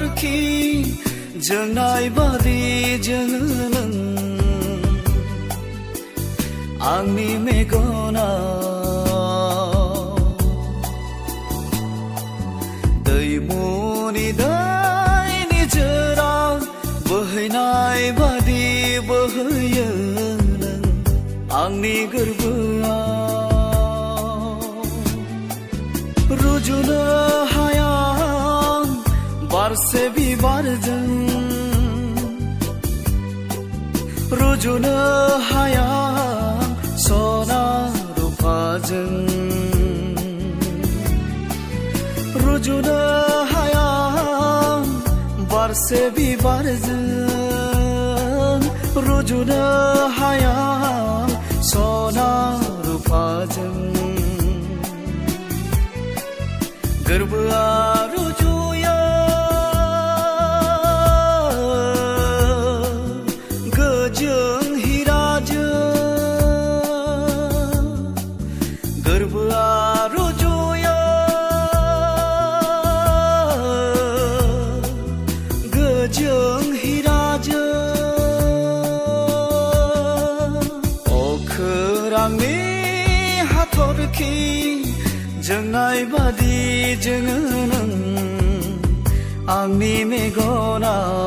हाथरखि जोंनाय बादि जोङो नों आंनि मेगनाव दैमुनि दै निजोरा बोहैनाय बादि बोहैयो नों आंनि गोरबोआव रुजुनो हाया बारसे बिबारजों रुजुनो हाया सना रुफाजों रुजुनो हाया बारसे बिबारजों रुजुनो हाया सना रुफाजों गोरबोआ रुजुयो गोजों हिराजों गोरबोआ रुजुयो गोजों हिराजों अखोरांनि हाथरखि जोंनाय बादि जोङो नों आंनि मेगनाव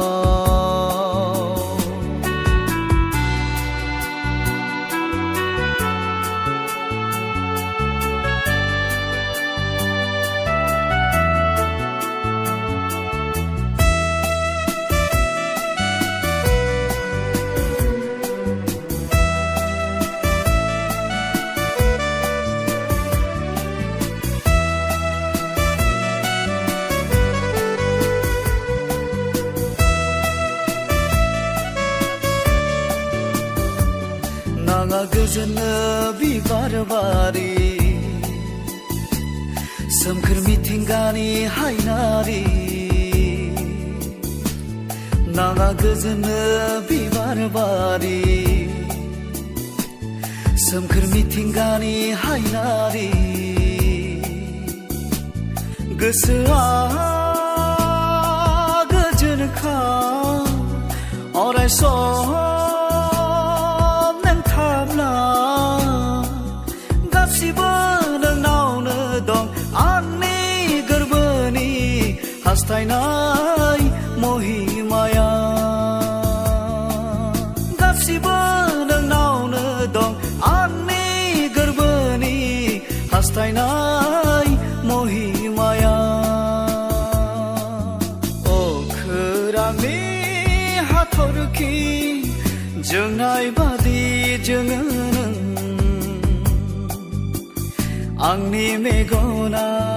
नाङा गोजोनो बिबार बारि सोमखोर मिथिंगानि हायनारि नाङा गोजोनो बिबार बारि सोमखोर मिथिंगानि हायनारि गोसोआ गोजोनखा अराय सम गासिबो नोंनावनो दं आंनि गोरबोनि हास्थायनाय महिमाया गासिबो नोंनावनो दं आंनि गोरबोनि हास्थायनाय महिमाया अखोरांनि हाथरखि जोंनाय बादि जोङो नों आंनि मेगनाव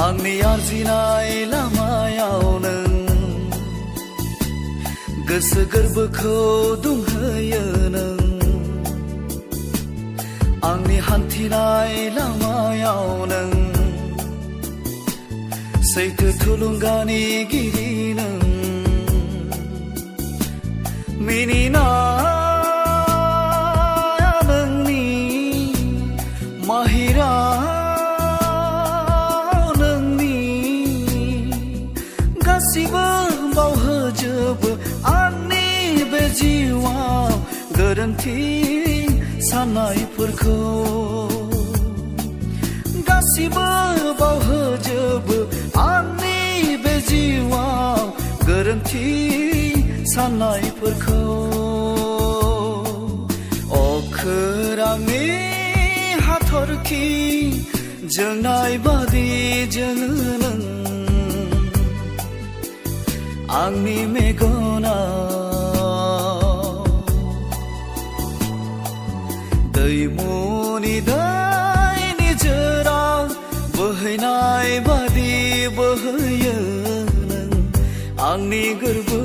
आंनि आरजिनाय लामायाव नों गोसो गोरबोखौ दुंहोयो नों आंनि हान्थिनाय लामायाव नों सैथो थुलुंगानि गिरि नों मिनिनाया नोंनि माहिरा गासिबो बावहोजोबो आंनि बे जिउआव गोरोन्थि साननायफोरखौ गासिबो बावहोजोबो आंनि बे जिउआव गोरोन्थि साननायफोरखौ अखोरांनि हाथरखि जोंनाय बादि जोङो नों आंनि मेगनाव दैमुनि दै निजोरा बोहैनाय बादि होयो नों आंनि गोरबो